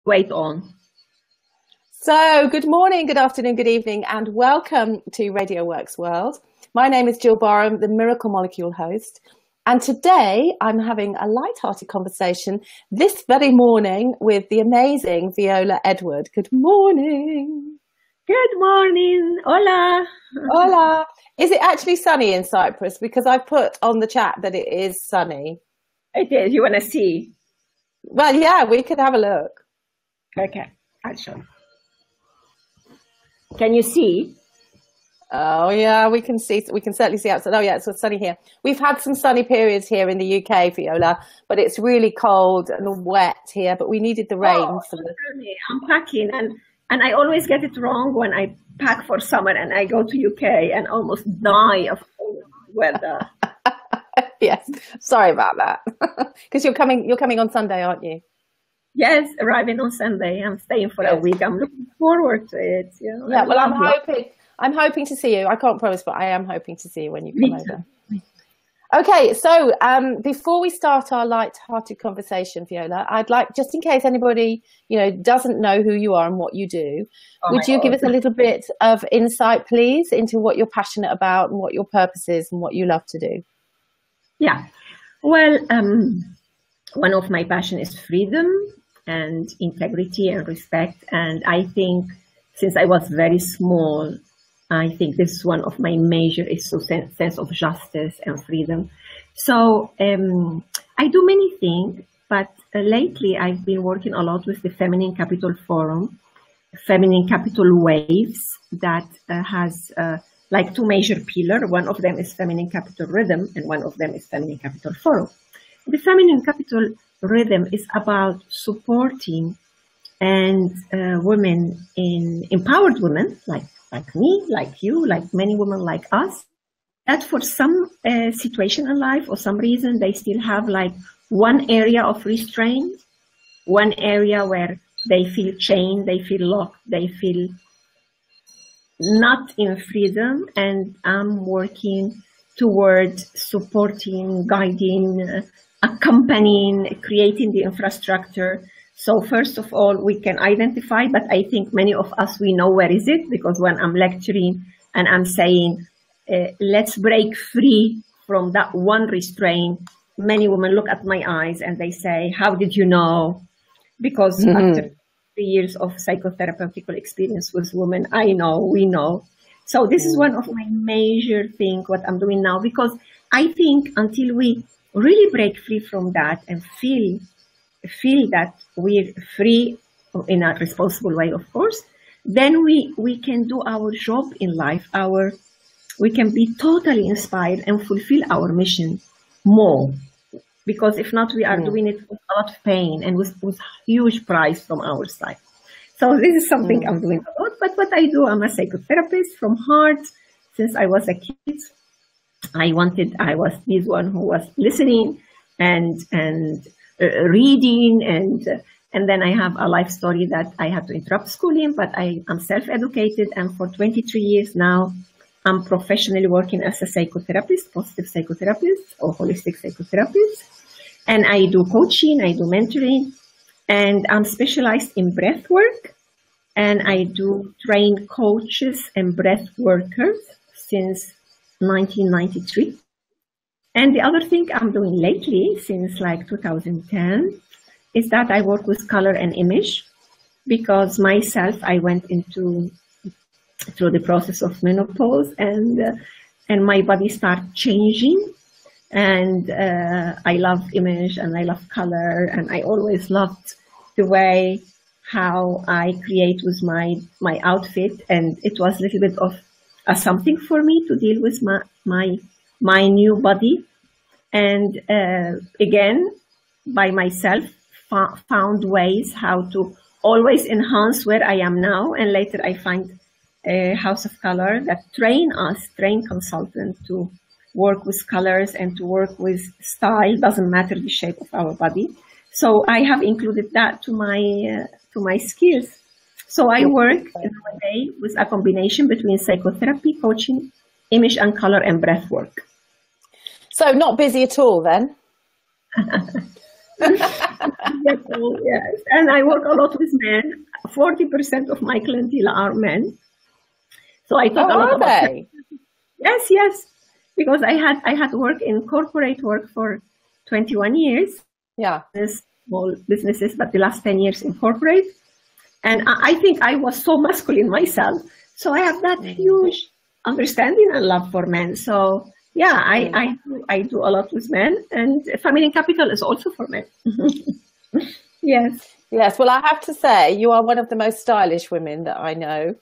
Wait on. So, good morning, good afternoon, good evening, and welcome to Radio W.O.R.K.S World. My name is Gill Barham, the Miracle Molecule host, and today I'm having a light-hearted conversation this very morning with the amazing Viola Edward. Good morning. Good morning. Hola. Hola. Is it actually sunny in Cyprus? Because I put on the chat that it is sunny. It is. You want to see? Well, yeah, we could have a look. Okay, I'll show you. Can you see? Oh yeah, we can see. We can certainly see outside. Oh yeah, it's sunny here. We've had some sunny periods here in the UK, Viola, but it's really cold and wet here. But we needed the rain. I'm packing, and I always get it wrong when I pack for summer and I go to UK and almost die of weather. Yes, sorry about that. Because you're coming on Sunday, aren't you? Yes, arriving on Sunday. I'm staying for a week. I'm looking forward to it. You know, yeah, well, I'm hoping to see you. I can't promise, but I am hoping to see you when you come over. Okay, so before we start our light-hearted conversation, Viola, I'd like, just in case anybody, doesn't know who you are and what you do, would you give us a little bit of insight, please, into what you're passionate about and what your purpose is and what you love to do? Yeah, well, one of my passions is freedom and integrity and respect. And I think since I was very small, I think this is one of my major sense of justice and freedom. So I do many things, but lately I've been working a lot with the Feminine Capital Forum, Feminine Capital Waves, that has like two major pillars. One of them is Feminine Capital Rhythm, and one of them is Feminine Capital Forum. The Feminine Capital Rhythm is about supporting and women, empowered women like me, like you, like many women like us, that for some situation in life or some reason they still have like one area of restraint, one area where they feel chained, they feel locked, they feel not in freedom. And I'm working toward supporting, guiding, accompanying, creating the infrastructure. So first of all, we can identify, but I think many of us, we know where is it, because when I'm lecturing and I'm saying, let's break free from that one restraint, many women look at my eyes and they say, how did you know? Because after 3 years of psychotherapeutic experience with women, I know, we know. So this is one of my major things, what I'm doing now, because I think until we really break free from that and feel that we're free in a responsible way, of course, then we can do our job in life. We can be totally inspired and fulfill our mission more. Because if not, we are doing it with a lot of pain and with huge price from our side. So this is something I'm doing a lot. But what I do, I'm a psychotherapist from heart. Since I was a kid, I was this one who was listening and reading, and then I have a life story that I had to interrupt schooling, but I'm self-educated, and for 23 years now, I'm professionally working as a psychotherapist, positive psychotherapist or holistic psychotherapist, and I do coaching, I do mentoring, and I'm specialized in breath work, and I do train coaches and breath workers since 1993. And the other thing I'm doing lately, since like 2010, is that I work with color and image, because myself, I went through the process of menopause, and my body started changing, and I love image and I love color, and I always loved the way how I create with my outfit, and it was a little bit of something for me to deal with my new body. And again, by myself, found ways how to always enhance where I am now. And later I find a House of Color that train consultants to work with colors and to work with style, doesn't matter the shape of our body. So I have included that to my skills. So I work in a way with a combination between psychotherapy, coaching, image and color, and breath work. So not busy at all then? Yes, oh, yes. And I work a lot with men. 40% of my clientele are men. So I thought a lot are about they? Yes, yes. Because I had work in corporate work for 21 years. Yeah. Small businesses, but the last 10 years in corporate. And I think I was so masculine myself. So I have that huge understanding and love for men. So yeah, I do a lot with men, and feminine capital is also for men. Yes. Yes. Well, I have to say, you are one of the most stylish women that I know.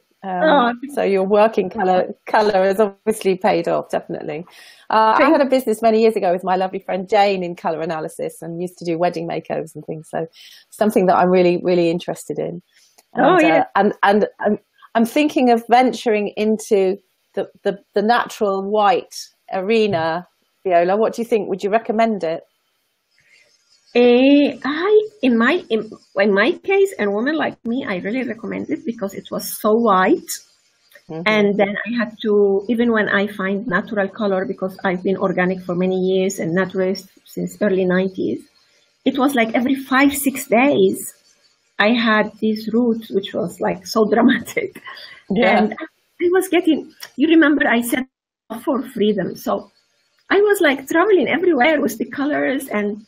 So your working colour has obviously paid off, definitely. I had a business many years ago with my lovely friend Jane in colour analysis, and used to do wedding makeovers and things. So something that I'm really, really interested in. And, and I'm thinking of venturing into the natural white arena. Viola, what do you think? Would you recommend it? In my case, and women like me, I really recommend it because it was so white. And then I had to, even when I find natural color, because I've been organic for many years and naturalist since early 90s, it was like every 5-6 days I had these roots, which was like so dramatic. Yeah. And I was getting, you remember I said for freedom. So I was like traveling everywhere with the colors and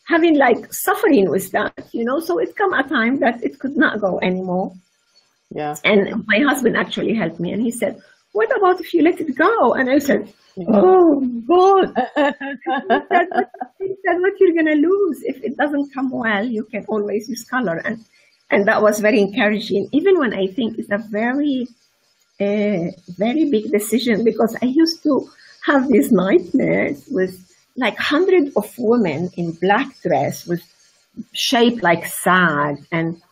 having like suffering with that, so it come a time that it could not go anymore. Yeah. And my husband actually helped me, and he said, what about if you let it go? And I said, oh God. He said, what you're going to lose if it doesn't come well, you can always use color. And that was very encouraging, even when I think it's a very big decision, because I used to have these nightmares with like hundreds of women in black dress with shape like sad and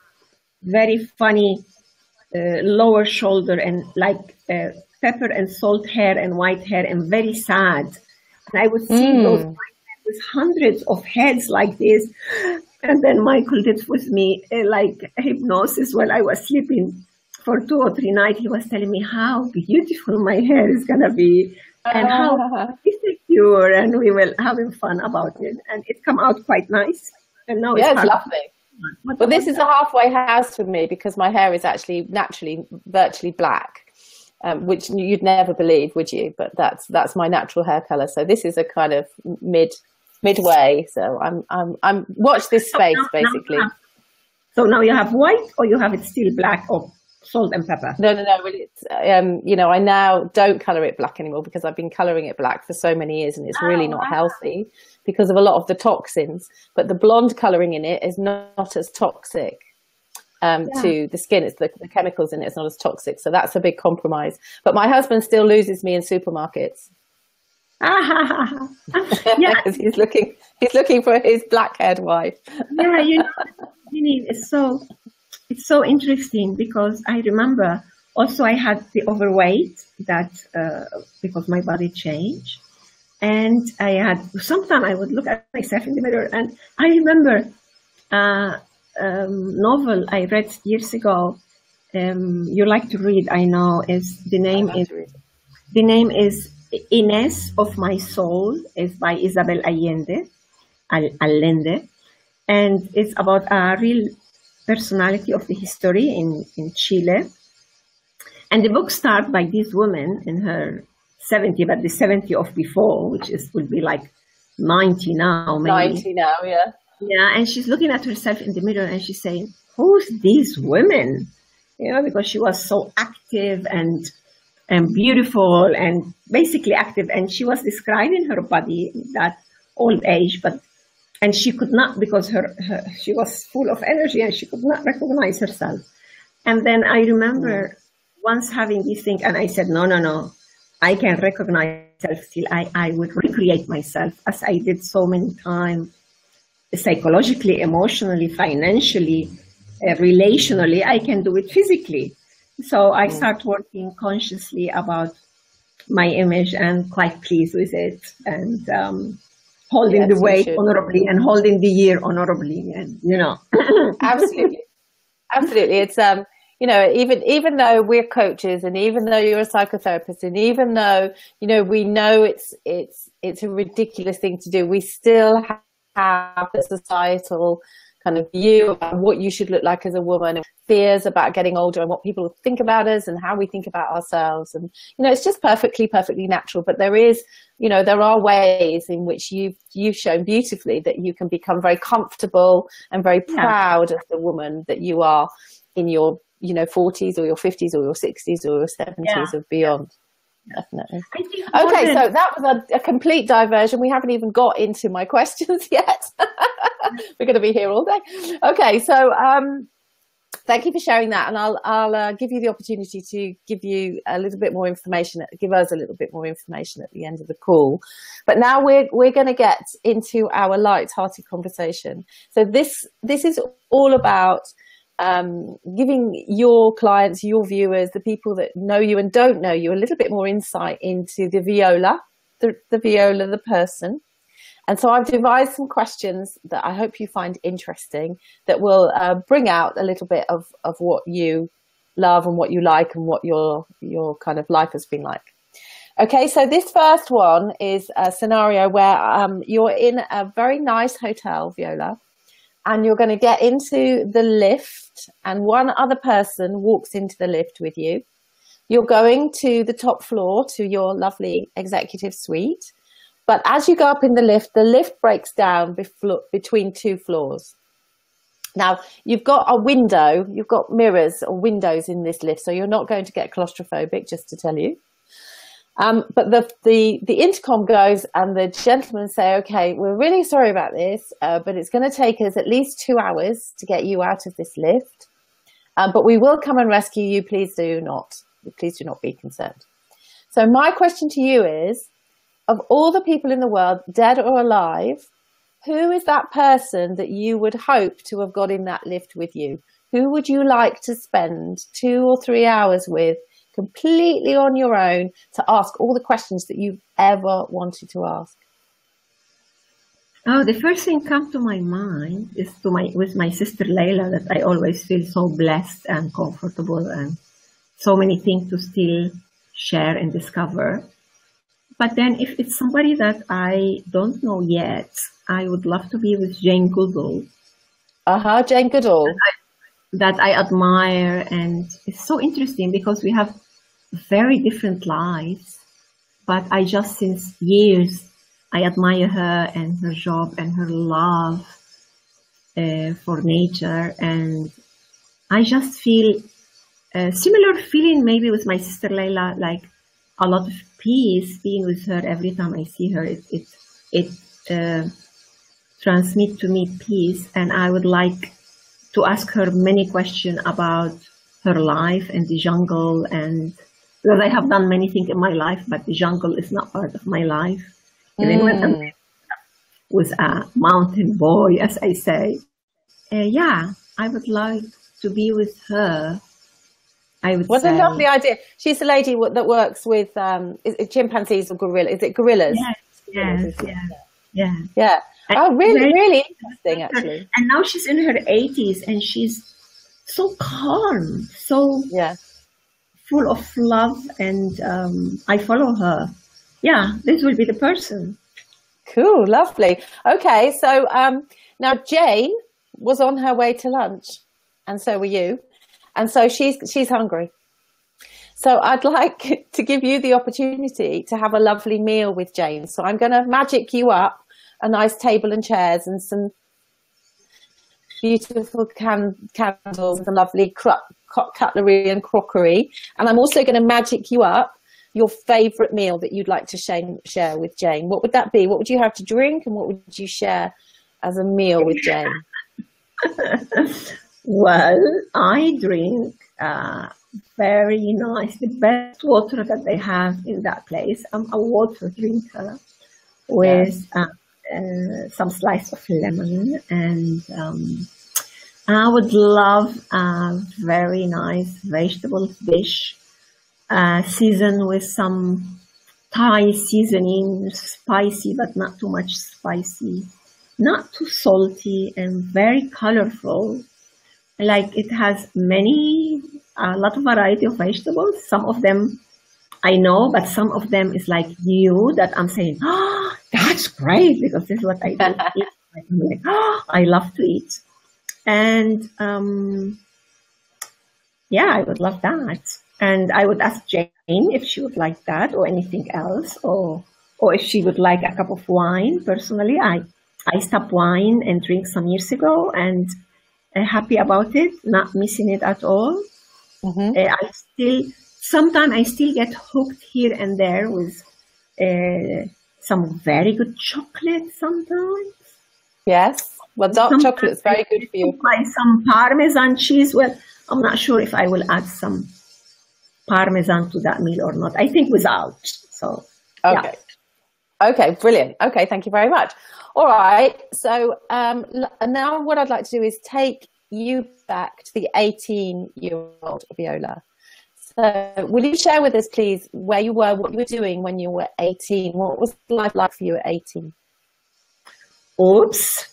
very funny lower shoulder and like pepper and salt hair and white hair and very sad. And I would see those with hundreds of heads like this. And then Michael did with me like hypnosis while I was sleeping for 2 or 3 nights. He was telling me how beautiful my hair is going to be and how insecure, and we were having fun about it. And it come out quite nice. And now it's lovely. Well, this is a halfway house for me because my hair is actually naturally virtually black, which you'd never believe, would you? But that's my natural hair color. So this is a kind of midway. So I'm watch this space basically. So now you have white, or you have it still black, or salt and pepper? No. Well, it's I now don't color it black anymore because I've been coloring it black for so many years, and it's really not healthy because of a lot of the toxins. But the blonde coloring in it is not as toxic to the skin. It's the chemicals in it. It's not as toxic, so that's a big compromise. But my husband still loses me in supermarkets. Yeah, because he's looking for his black-haired wife. Yeah, it's so interesting because I remember also I had the overweight that because my body changed, and sometimes I would look at myself in the mirror, and I remember novel I read years ago. You like to read, I know. The name is Ines of My Soul. Is by Isabel Allende, and it's about a real personality of the history in Chile. And the book starts by this woman in her 70, but the 70 of before, which would be like 90 now, maybe. 90 now, yeah. Yeah, and she's looking at herself in the mirror and she's saying, who's these women? Because she was so active and beautiful and basically active. And she was describing her body, that old age, and she could not, because she was full of energy and she could not recognize herself. And then I remember once having this thing, and I said, no, I can recognize myself still. I would recreate myself as I did so many times, psychologically, emotionally, financially, relationally. I can do it physically. So I start working consciously about my image and quite pleased with it. And holding the weight honorably and holding the year honorably, and absolutely. It's even though we're coaches, and even though you're a psychotherapist, and even though we know it's a ridiculous thing to do, we still have a societal kind of view about what you should look like as a woman, and fears about getting older and what people think about us and how we think about ourselves. And, it's just perfectly natural. But there is, there are ways in which you've shown beautifully that you can become very comfortable and very proud of the woman that you are in your, 40s or your 50s or your 60s or your 70s or beyond. Definitely. Okay, so that was a complete diversion. We haven't even got into my questions yet. We're going to be here all day. Okay, so thank you for sharing that, and I'll give you the opportunity to give you a little bit more information. Give us a little bit more information at the end of the call. But now we're going to get into our light-hearted conversation. So this is all about giving your clients, your viewers, the people that know you and don't know you, a little bit more insight into the Viola, the Viola, the person. And so I've devised some questions that I hope you find interesting, that will bring out a little bit of what you love and what you like and what your kind of life has been like. Okay, so this first one is a scenario where you're in a very nice hotel, Viola, and you're going to get into the lift, and one other person walks into the lift with you. You're going to the top floor to your lovely executive suite. But as you go up in the lift breaks down between two floors. Now, you've got a window, you've got mirrors or windows in this lift, so you're not going to get claustrophobic, just to tell you. But the intercom goes and the gentlemen say, okay, we're really sorry about this, but it's going to take us at least 2 hours to get you out of this lift. But we will come and rescue you. Please do not be concerned. So my question to you is, of all the people in the world, dead or alive, who is that person that you would hope to have got in that lift with you? Who would you like to spend 2 or 3 hours with, completely on your own, to ask all the questions that you've ever wanted to ask? Oh, the first thing comes to my mind is with my sister Layla, that I always feel so blessed and comfortable and so many things to still share and discover. But then if it's somebody that I don't know yet, I would love to be with Jane Goodall. Jane Goodall. That I admire, and it's so interesting because we have very different lives, but I just, since years, I admire her and her job and her love for nature, and I just feel a similar feeling maybe with my sister Layla, like a lot of peace being with her. Every time I see her, it transmits to me peace, and I would like to ask her many questions about her life and the jungle, and because I have done many things in my life, but the jungle is not part of my life. Even when I was a mountain boy, as I say, I would like to be with her. What a lovely idea. She's the lady that works with chimpanzees or gorillas. Is it gorillas? Yes. Oh, really interesting, actually. And now she's in her 80s, and she's so calm, so full of love, and I follow her. Yeah, this will be the person. Cool, lovely. Okay, so now Jane was on her way to lunch, and so were you, and so she's hungry. So I'd like to give you the opportunity to have a lovely meal with Jane. So I'm going to magic you up a nice table and chairs and some beautiful candles and lovely cutlery and crockery. And I'm also going to magic you up your favourite meal that you'd like to share with Jane. What would that be? What would you have to drink, and what would you share as a meal with Jane? Well, I drink very nice, the best water that they have in that place. I'm a water drinker with some slice of lemon, and I would love a very nice vegetable dish, seasoned with some Thai seasoning, spicy but not too much spicy, not too salty, and very colorful. Like, it has a lot of variety of vegetables. Some of them I know, but some of them is like new that I'm saying, oh, that's great, because this is what I do I'm like, oh, I love to eat. And yeah, I would love that. And I would ask Jane if she would like that or anything else, or if she would like a cup of wine. Personally, I stopped wine and drink some years ago, and happy about it, not missing it at all. Sometimes I still get hooked here and there with some very good chocolate sometimes. Yes, well, dark chocolate is very good for you. Buy some Parmesan cheese. Well, I'm not sure if I will add some Parmesan to that meal or not. I think without. So okay, yeah. Okay, brilliant. Okay, thank you very much. All right, so now what I'd like to do is take you back to the 18-year-old Viola. So will you share with us, please, where you were, what you were doing when you were 18? What was life like for you at 18? Oops.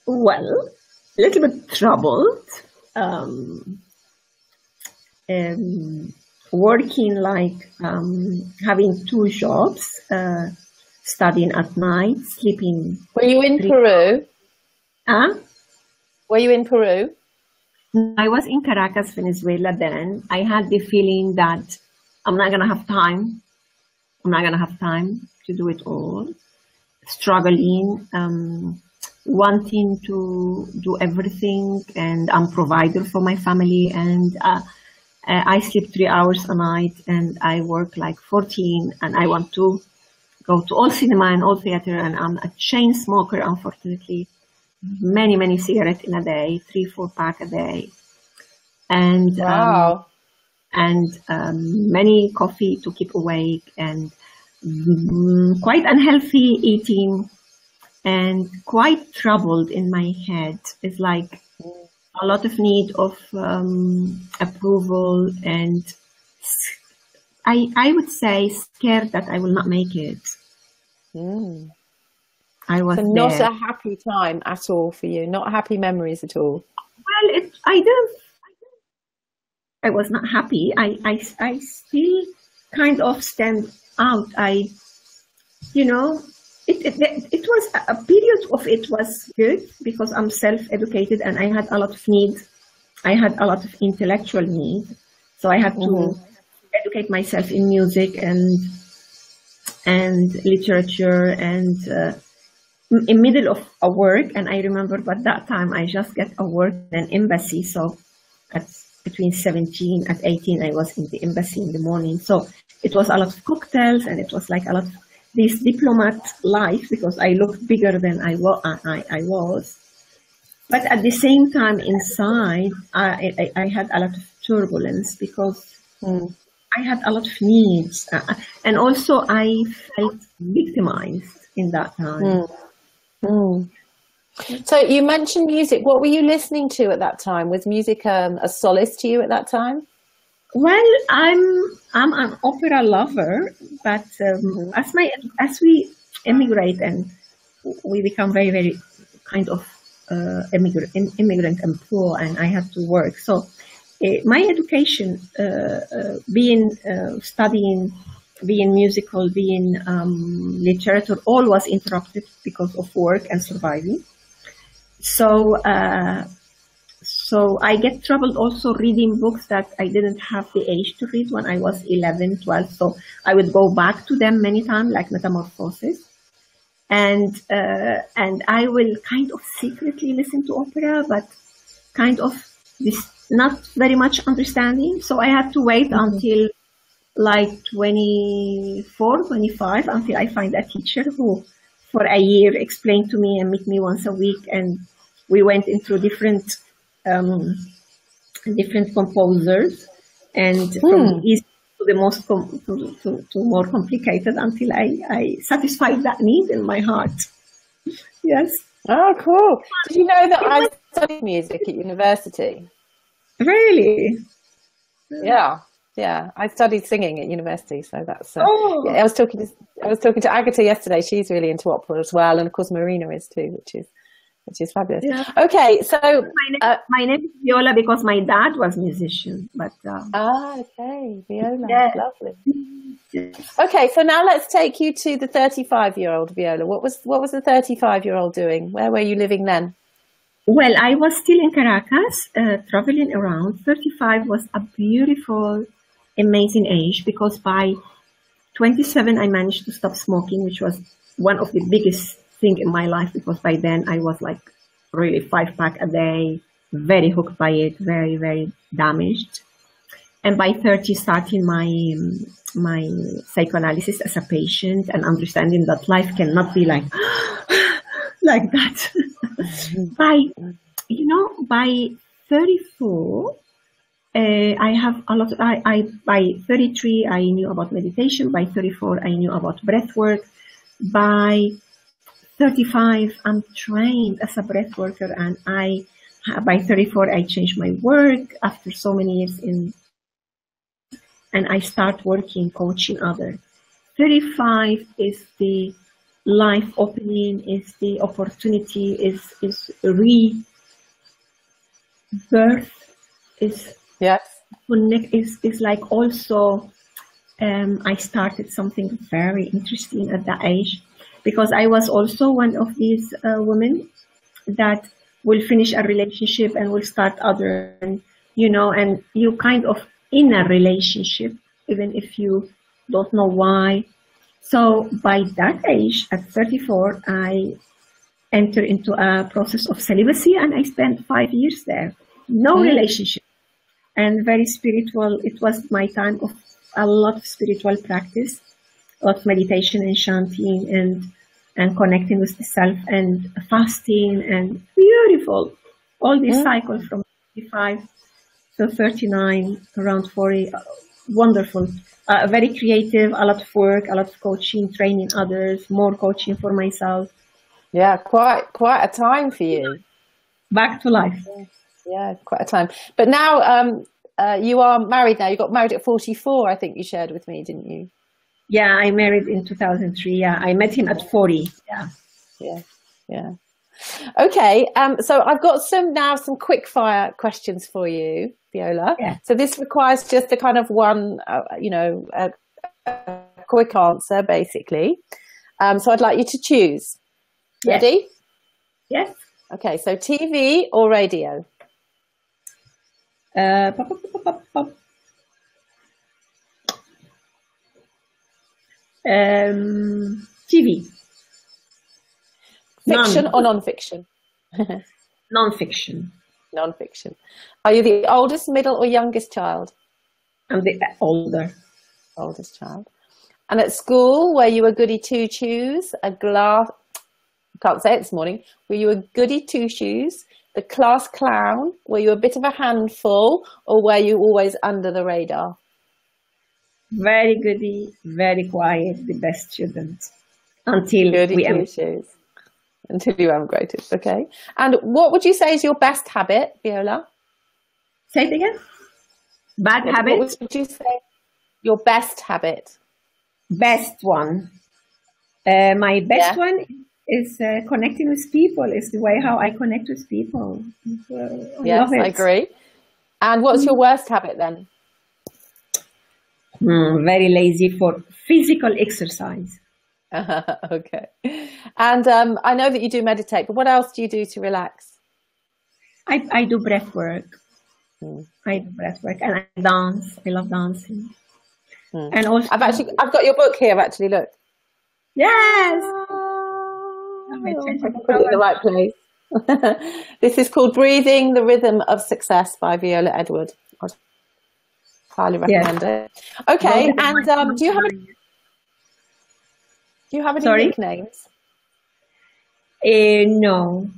Well, a little bit troubled. Working like having 2 jobs, studying at night, sleeping. Were you in Peru? Were you in Peru? I was in Caracas, Venezuela then. I had the feeling that I'm not going to have time. I'm not going to have time to do it all. Struggling, wanting to do everything, and I'm provider for my family, and I sleep 3 hours a night, and I work like 14, and I want to go to all cinema and all theater, and I'm a chain smoker, unfortunately. Many cigarettes in a day, 3-4 pack a day, and wow. Many coffee to keep awake, and quite unhealthy eating, and quite troubled in my head. It's like a lot of need of approval, and I would say scared that I will not make it. I was so not a happy time at all for you, not happy memories at all. Well, I was not happy. I still kind of stand out. It was a period of it was good because I'm self-educated and I had a lot of needs. I had a lot of intellectual needs, so I had to educate myself in music and literature and. In middle of a work, and I remember at that time I just got a work in an embassy. So at between 17 and 18, I was in the embassy in the morning. So it was a lot of cocktails, and it was like a lot of this diplomat life because I looked bigger than I was. But at the same time, inside, I had a lot of turbulence because I had a lot of needs, and also I felt victimized in that time. So you mentioned music. What were you listening to at that time? Was music a solace to you at that time? Well, I'm an opera lover, but as we immigrate and we become very, very kind of immigrant and poor, and I had to work. So my education, studying, being musical, being literature, all was interrupted because of work and surviving. So I get troubled also reading books that I didn't have the age to read when I was 11, 12. So I would go back to them many times, like Metamorphosis. And I will kind of secretly listen to opera, but kind of this not very much understanding. So I had to wait until like 24, 25, until I find a teacher who for a year explained to me and meet me once a week. And we went into different composers, and from easy to the most to more complicated, until I satisfied that need in my heart. Yes. Oh, cool. Did you know that I studied music at university? Really? Yeah. I studied singing at university, so that's. Yeah, I was talking to Agatha yesterday. She's really into opera as well, and of course Marina is too, which which is fabulous. Yeah. Okay, so my name is Viola because my dad was musician. But okay, Viola, yeah. lovely. Okay, so now let's take you to the 35-year-old Viola. What was the 35-year-old doing? Where were you living then? Well, I was still in Caracas, traveling around. 35 was a beautiful, amazing age because by 27 I managed to stop smoking, which was one of the biggest thing in my life because by then I was like really 5-pack a day, very hooked by it, very, very damaged. And by 30, starting my psychoanalysis as a patient and understanding that life cannot be like like that. By 34, I have a lot. By 33, I knew about meditation. By 34, I knew about breath work. By 35, I'm trained as a breath worker, and by 34, I changed my work after so many years and I start working, coaching others. 35 is the life opening, is the opportunity, is rebirth, is yes, connect, is like also. I started something very interesting at that age because I was also one of these women that will finish a relationship and will start other, and you kind of in a relationship, even if you don't know why. So by that age, at 34, I entered into a process of celibacy and I spent 5 years there. No relationship and very spiritual. It was my time of a lot of spiritual practice, a lot of meditation and chanting and connecting with the self and fasting and beautiful. All these cycles from 35 to 39, around 40, wonderful. Very creative, a lot of work, a lot of coaching, training others, more coaching for myself. Yeah, quite a time for you. Back to life. Yeah, quite a time. But now you are married now. You got married at 44, I think you shared with me, didn't you? Yeah, I married in 2003. Yeah, I met him at 40. Yeah. Okay, so I've got some quick fire questions for you, Viola. Yeah. So this requires just a kind of one, a quick answer, basically. So I'd like you to choose. Yes. Ready? Yes. Okay, so TV or radio? TV. Fiction or non-fiction? Non-fiction. Non-fiction. Are you the oldest, middle, or youngest child? I'm the Oldest child. And at school, were you a goody two-shoes, can't say it this morning, were you a goody two-shoes, the class clown, were you a bit of a handful, or were you always under the radar? Very goody, very quiet, the best student. Until you emigrated, okay. And what would you say is your best habit, Viola? Say it again. Bad habit? What would you say your best habit? Best one. My best one is connecting with people. Is the way how I connect with people. Yes, I agree. And what's your worst habit then? Very lazy for physical exercise. Okay. And I know that you do meditate, but what else do you do to relax? I do breath work. I do breath work and I dance. I love dancing. And also, I've got your book here. Actually, look. Yes. I can put it in the right place. This is called "Breathing the Rhythm of Success" by Viola Edward. I highly recommend it. Okay, and do you have any nicknames? No.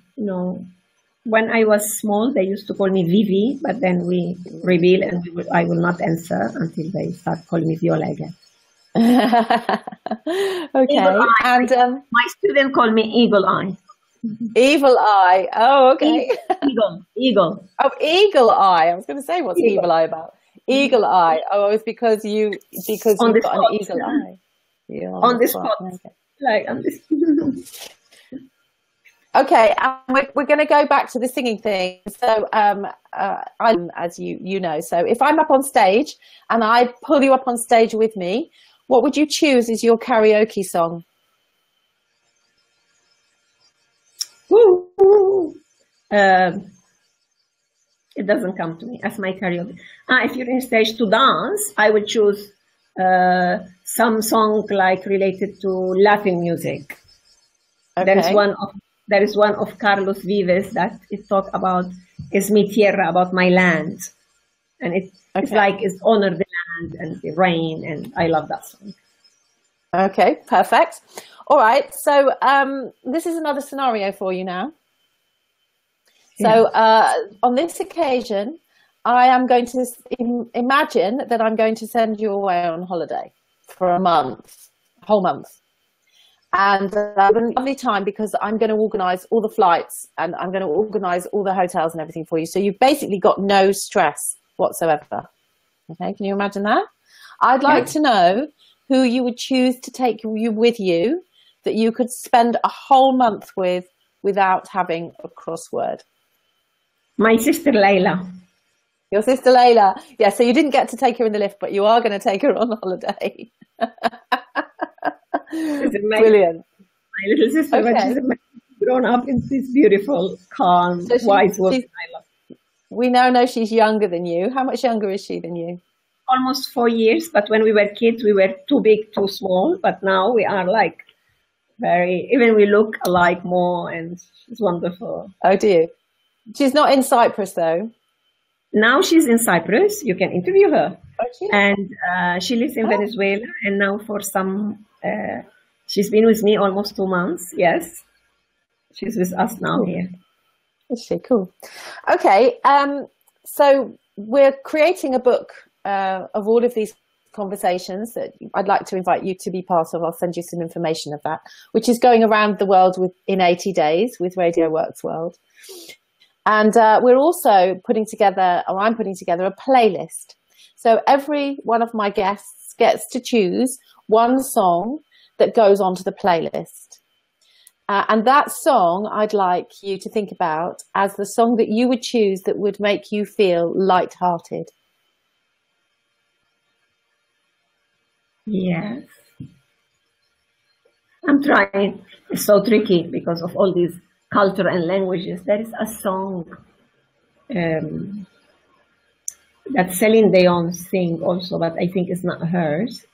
When I was small, they used to call me Vivi, but then we reveal and I will not answer until they start calling me Viola again. Okay. And my student called me Eagle Eye. Evil Eye. Oh, okay. Eagle. Oh, Eagle Eye. I was going to say, what's Evil Eye about? Eagle Eye. Oh, it's because you've got an eagle eye. Yeah, on the spot. Okay. Like on this. Okay, and we're going to go back to the singing thing. So, I'm, as you know, so if I'm up on stage and I pull you up on stage with me, what would you choose as your karaoke song? Woo! It doesn't come to me as my karaoke. If you're in stage to dance, I would choose some song like related to Latin music. Okay. There is one of Carlos Vives that it talk about "Es mi tierra," about my land, and it's like it's honor the land and the rain, and I love that song. Okay, perfect. All right, so this is another scenario for you now. So on this occasion, I am going to imagine that I'm going to send you away on holiday for a whole month. And have a lovely time because I'm going to organise all the flights and I'm going to organise all the hotels and everything for you. So you've basically got no stress whatsoever. Okay, can you imagine that? I'd like to know who you would choose to take you with you that you could spend a whole month with without having a crossword. My sister Layla. Your sister Layla. Yeah, so you didn't get to take her in the lift, but you are going to take her on holiday. Brilliant. My little sister, when she's grown up in this beautiful, calm, wise woman. We now know she's younger than you. How much younger is she than you? Almost 4 years, but when we were kids, we were too big, too small. But now we are like even we look alike more, and she's wonderful. Oh, do you? She's not in Cyprus, though. Now she's in Cyprus. You can interview her. Okay. And she lives in Venezuela, and now for she's been with me almost 2 months. Yes, she's with us now here. Is she? Cool. Okay, so we're creating a book of all of these conversations that I'd like to invite you to be part of. I'll send you some information of that, which is going around the world in 80 days with Radio Works World. And we're also putting together, or I'm putting together, a playlist. So every one of my guests gets to choose one song that goes onto the playlist. And that song I'd like you to think about as the song that you would choose that would make you feel light-hearted. Yes. I'm trying. It's so tricky because of all these culture and languages. There is a song that Celine Dion sings also, but I think it's not hers.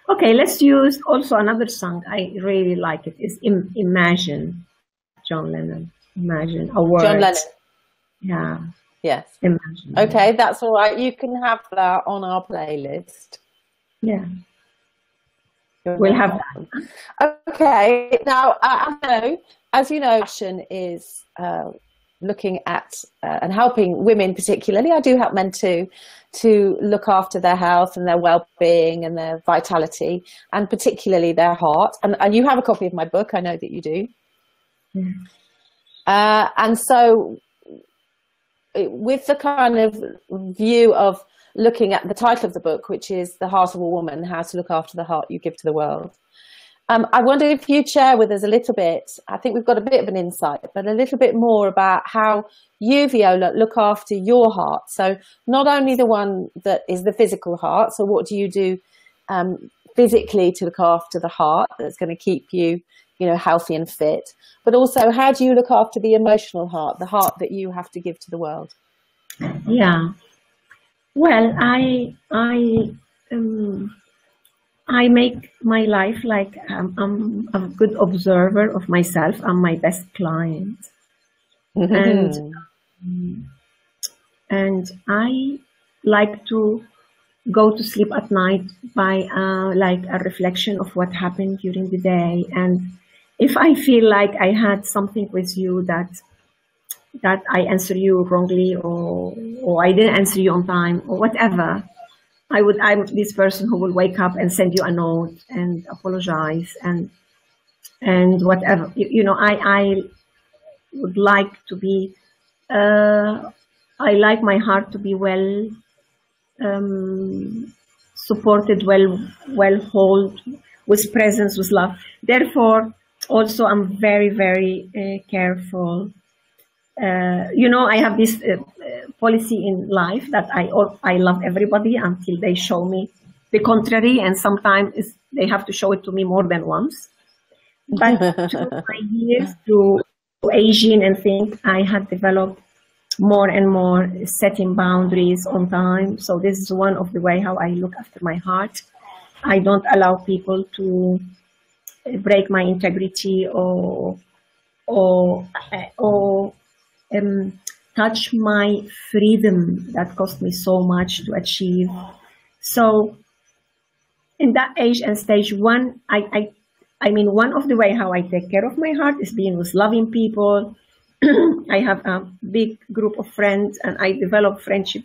Okay, let's use also another song. I really like it. It's Imagine, John Lennon. Imagine, a word. John Lennon. Yeah. Yes. Imagine. Okay, that's all right. You can have that on our playlist. Yeah. We'll have that. Okay. Now, I know, as you know, Action is looking at and helping women particularly. I do help men too, to look after their health and their well-being and their vitality, and particularly their heart. And you have a copy of my book. I know that you do. Yeah. And so with the kind of view of looking at the title of the book, which is The Heart of a Woman, How to Look After the Heart You Give to the World. I wonder if you'd share with us a little bit, I think we've got a bit of an insight, but a little bit more about how you, Viola, look after your heart. So not only the one that is the physical heart, so what do you do physically to look after the heart that's going to keep you, healthy and fit, but also how do you look after the emotional heart, the heart that you have to give to the world? Yeah. Well, I make my life like I'm a good observer of myself. I'm my best client, and I like to go to sleep at night by like a reflection of what happened during the day. And if I feel like I had something with you that I answer you wrongly, or I didn't answer you on time, or whatever, I'm this person who will wake up and send you a note and apologize and whatever. I would like to be. I like my heart to be supported, well with presence, with love. Therefore, also I'm very, very careful. I have this policy in life that I love everybody until they show me the contrary, and sometimes they have to show it to me more than once. But through my years, through aging and things, I had developed more and more setting boundaries on time. So this is one of the way how I look after my heart. I don't allow people to break my integrity or touch my freedom that cost me so much to achieve. So in that age and stage one, I mean, one of the way how I take care of my heart is being with loving people. I have a big group of friends, and I develop friendship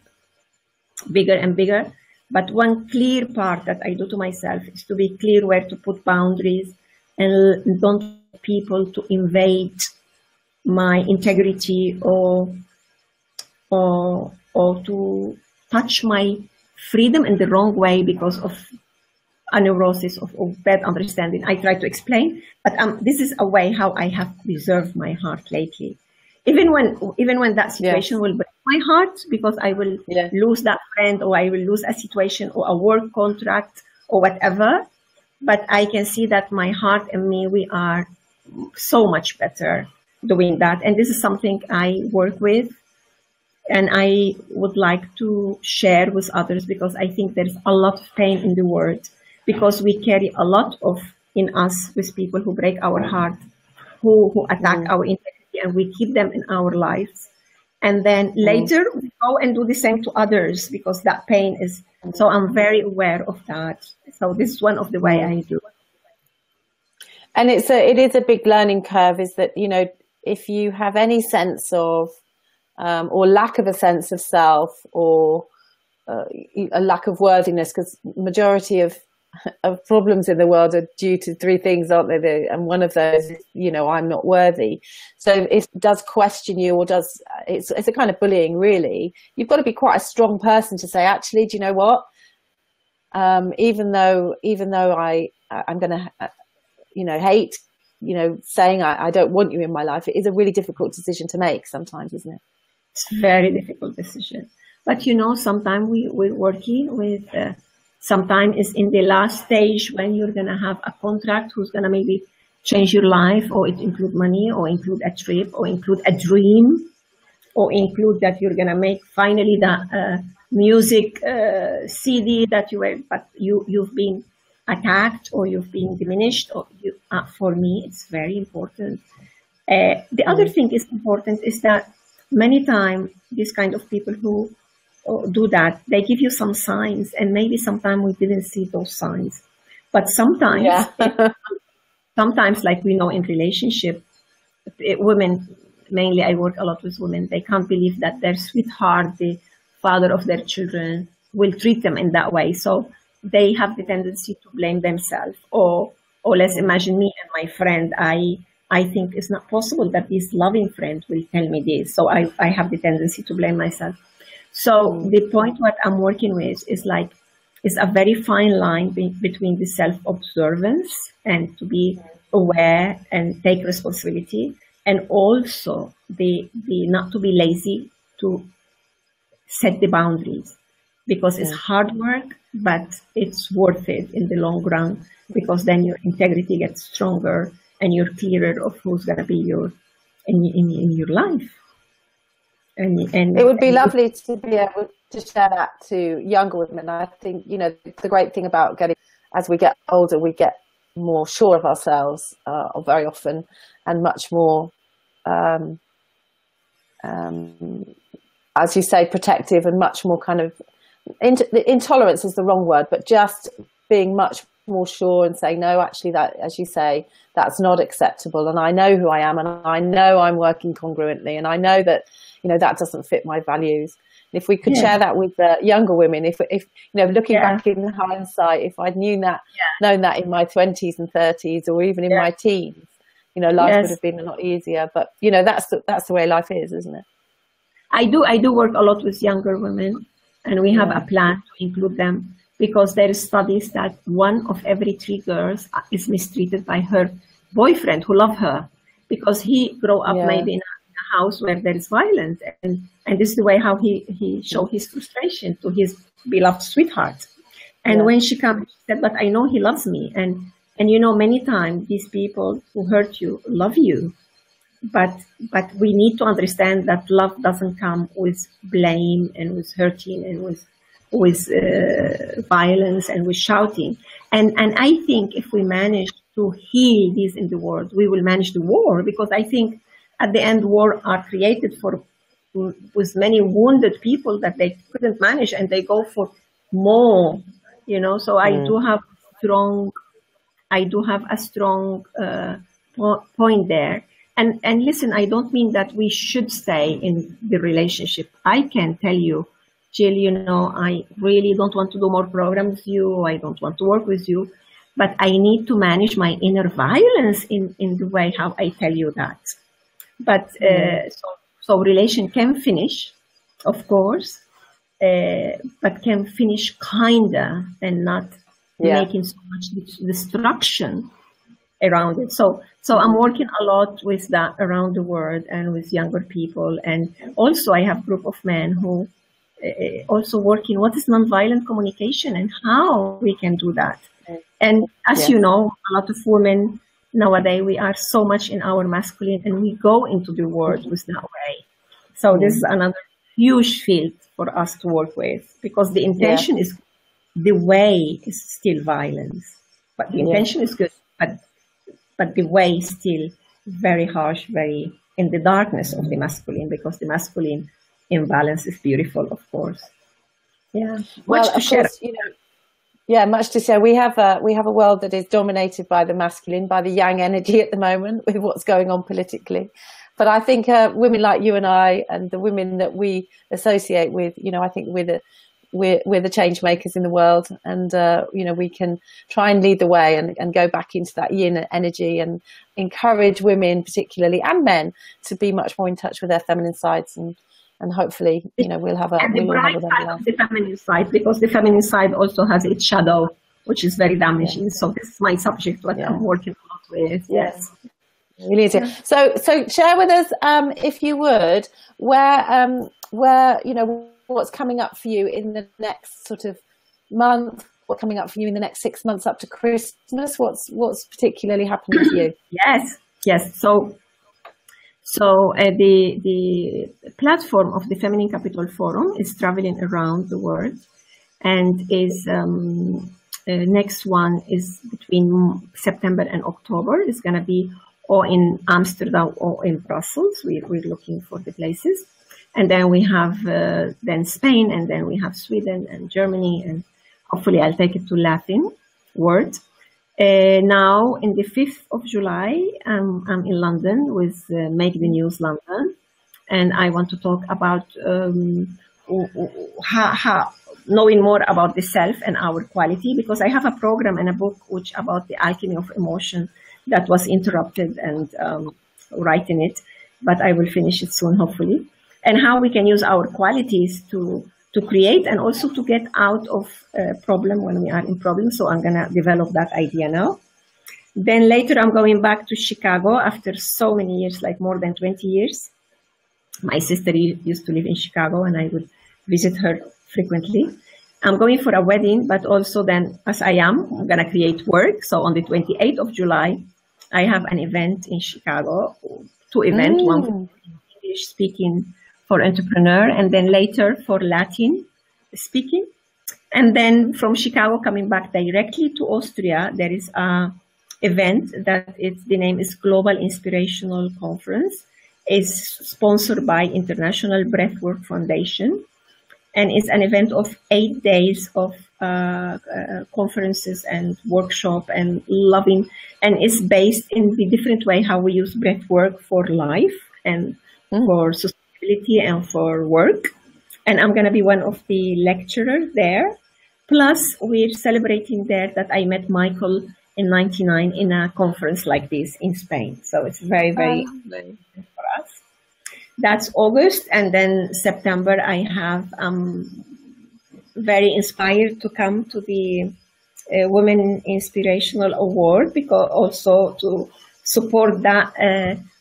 bigger and bigger. But one clear part that I do to myself is to be clear where to put boundaries and don't want people to invade my integrity or to touch my freedom in the wrong way because of a neurosis of bad understanding. I try to explain, but this is a way how I have preserved my heart lately. Even when that situation will break my heart because I will lose that friend, or I will lose a situation or a work contract or whatever, but I can see that my heart and me, we are so much better doing that. And this is something I work with, and I would like to share with others, because I think there's a lot of pain in the world, because we carry a lot of in us with people who break our heart, who attack our integrity, and we keep them in our lives. And then later we go and do the same to others, because that pain is, so I'm very aware of that. So this is one of the way I do. And it is a big learning curve, is that, if you have any sense of, or lack of a sense of self, or a lack of worthiness, because majority of problems in the world are due to three things, aren't they? And one of those is, I'm not worthy. So if it does question you, or it's a kind of bullying, really. You've got to be quite a strong person to say, actually, do you know what? Even though I'm going to, hate, saying I don't want you in my life, it is a really difficult decision to make sometimes, isn't it? It's a very difficult decision. But, sometimes we're working with, sometimes it's in the last stage when you're going to have a contract who's going to maybe change your life, or it include money, or include a trip, or include a dream, or include that you're going to make finally the music CD that you've been attacked, or you've been diminished, or for me, it's very important. The other thing is important is that many times these kind of people who do that, they give you some signs, and maybe sometimes we didn't see those signs. But sometimes, sometimes, like we know in relationship, women, mainly I work a lot with women, they can't believe that their sweetheart, the father of their children, will treat them in that way. So they have the tendency to blame themselves. Or let's imagine me and my friend, I think it's not possible that this loving friend will tell me this. So I have the tendency to blame myself. So the point what I'm working with is a very fine line between the self-observance and to be aware and take responsibility, and also the not to be lazy, to set the boundaries, because it's hard work, but it's worth it in the long run, because then your integrity gets stronger and you're clearer of who's going to be in your life. And it would be lovely to be able to share that to younger women. I think, the great thing about as we get older, we get more sure of ourselves, very often, and much more, as you say, protective, and much more kind of, intolerance is the wrong word, but just being much more sure and saying, no, actually, that, as you say, that's not acceptable. And I know who I am, and I know I'm working congruently, and I know that, that doesn't fit my values. And if we could share that with younger women, if looking back in hindsight, if I'd known that in my 20s and 30s, or even in my teens, life would have been a lot easier. But that's the way life is, isn't it? I do work a lot with younger women, and we have a plan to include them. because there is studies that 1 of every 3 girls is mistreated by her boyfriend who love her, because he grew up maybe in a house where there is violence, and this is the way how he showed his frustration to his beloved sweetheart. And when she comes, she said, but I know he loves me. And you know, many times these people who hurt you love you, but we need to understand that love doesn't come with blame and with hurting and with violence and with shouting. And I think if we manage to heal this in the world, we will manage the war, because I think at the end, war are created with many wounded people that they couldn't manage, and they go for more, you know. So I do have a strong point there. And listen, I don't mean that we should stay in the relationship. I can tell you, Jill, you know, I really don't want to do more programs with you. I don't want to work with you, but I need to manage my inner violence in the way how I tell you that. But so relation can finish, of course, but can finish kinda and not making so much destruction around it. So I'm working a lot with that around the world and with younger people. And also I have a group of men who also working what is nonviolent communication and how we can do that. And as you know, a lot of women nowadays, we are so much in our masculine, and we go into the world with that way. So this is another huge field for us to work with, because the intention is, the way is still violence, but the intention is good, but the way is still very harsh, very in the darkness of the masculine, because the masculine imbalance is beautiful, of course. Much to share. Course, you know, much to share. We have a world that is dominated by the masculine, by the yang energy at the moment, with what's going on politically. But I think women like you and I, and the women that we associate with, you know, I think we're the change makers in the world, and you know, we can try and lead the way and go back into that yin energy and encourage women, particularly, and men, to be much more in touch with their feminine sides, and hopefully, you know, we'll have a bright side of the feminine side, because the feminine side also has its shadow, which is very damaging. So this is my subject, what I'm working a lot with. Yes. Really do. So share with us, if you would, where you know, what's coming up for you in the next sort of month, what's coming up for you in the next 6 months up to Christmas, what's particularly happening to you? Yes. So the platform of the Feminine Capital Forum is traveling around the world, and is next one is between September and October. It's going to be or in Amsterdam or in Brussels. We're looking for the places. And then we have then Spain, and then we have Sweden and Germany, and hopefully I'll take it to Latin world. Now, in the 5th of July, I'm in London with Make the News London, and I want to talk about how knowing more about the self and our quality, because I have a program and a book which about the alchemy of emotion that was interrupted, and writing it, but I will finish it soon, hopefully, and how we can use our qualities to create and also to get out of problem when we are in problem. So I'm going to develop that idea now. Then later I'm going back to Chicago after so many years, like more than 20 years. My sister used to live in Chicago, and I would visit her frequently. I'm going for a wedding, but also then, as I'm going to create work. So on the 28th of July, I have an event in Chicago, 2 events, one for English speaking for entrepreneur, and then later for Latin speaking. And then from Chicago, coming back directly to Austria, there is a event that the name is Global Inspirational Conference. It's sponsored by International Breathwork Foundation, and it's an event of 8 days of conferences and workshop and loving, and it's based in the different way how we use breathwork for life and for sustainability and for work. And I'm going to be one of the lecturers there. Plus, we're celebrating there that I met Michael in '99 in a conference like this in Spain. So it's very, very important for us. That's August. And then September, I have very inspired to come to the Women Inspirational Award, because also to support that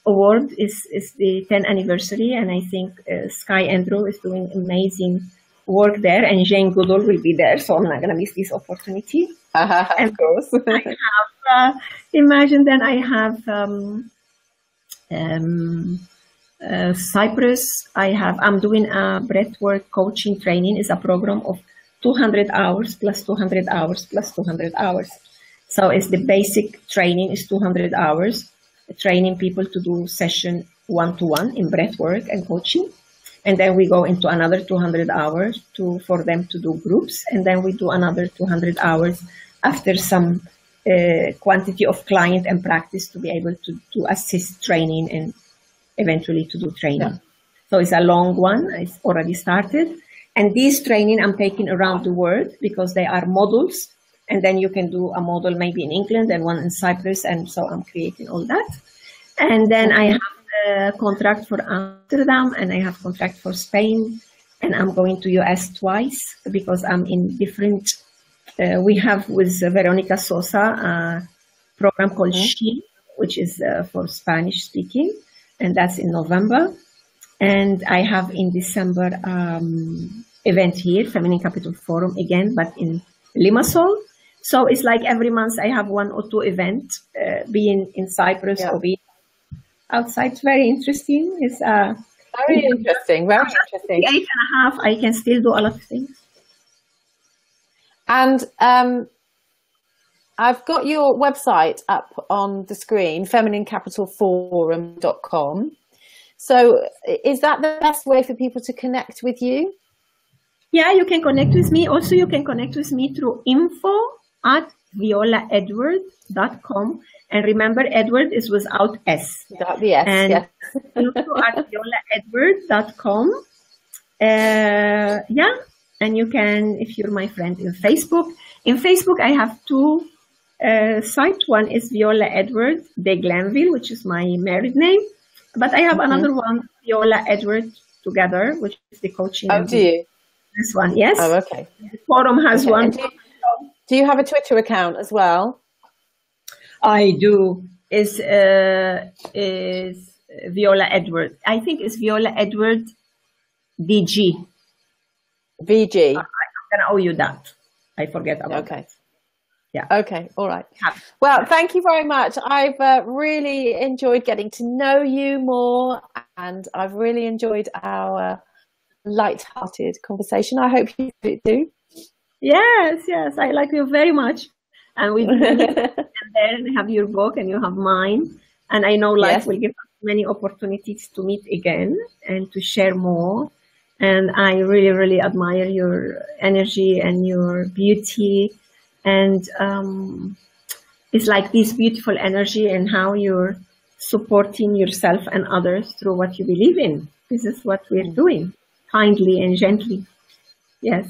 award is the 10th anniversary, and I think Sky Andrew is doing amazing work there, and Jane Goodall will be there, so I'm not going to miss this opportunity. Of course. I have, imagine then I have Cyprus. I'm doing a breathwork coaching training. It's a program of 200 hours plus 200 hours plus 200 hours. So it's the basic training is 200 hours, training people to do session 1-to-1 in breathwork and coaching. And then we go into another 200 hours for them to do groups. And then we do another 200 hours after some quantity of client and practice to be able to assist training and eventually to do training. Yeah. So it's a long one. It's already started. And this training I'm taking around the world because they are models. And then you can do a model maybe in England and one in Cyprus. And so I'm creating all that. And then I have a contract for Amsterdam and I have contract for Spain. And I'm going to US twice because I'm in different, we have with Veronica Sosa a program called She, which is for Spanish speaking. And that's in November. And I have in December event here, Feminine Capital Forum again, but in Limassol. So it's like every month I have 1 or 2 events, being in Cyprus or being outside. It's very interesting. It's very interesting. Very interesting. 8.5, I can still do a lot of things. And I've got your website up on the screen, femininecapitalforum.com. So is that the best way for people to connect with you? Yeah, you can connect with me. Also, you can connect with me through info@violaedward.com. And remember, Edward is without S. Without the S, and yes. info@violaedward.com. Yeah, and you can, if you're my friend in Facebook. In Facebook, I have 2 sites. One is Viola Edward De Glanville, which is my married name. But I have another one, Viola Edward Together, which is the coaching. Oh, do you? This one, yes. Oh, okay. The forum has one. Do you have a Twitter account as well? I do. Is Viola Edward. I think it's Viola Edward VG. VG. I'm going to owe you that. I forget about that. Yeah. Okay. All right. Well, thank you very much. I've really enjoyed getting to know you more, and I've really enjoyed our light-hearted conversation. I hope you do. Yes, I like you very much. And we and then have your book and you have mine. And I know life will give us many opportunities to meet again and to share more. And I really, really admire your energy and your beauty. And it's like this beautiful energy and how you're supporting yourself and others through what you believe in. This is what we're doing, kindly and gently. Yes.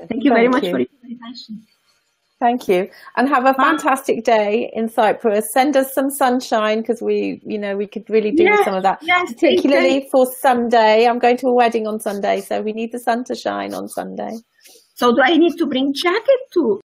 Thank you very much for your invitation. Thank you. And have a fantastic day in Cyprus. Send us some sunshine because we could really do with some of that. Yes, particularly for Sunday. I'm going to a wedding on Sunday, so we need the sun to shine on Sunday. So do I need to bring jacket too?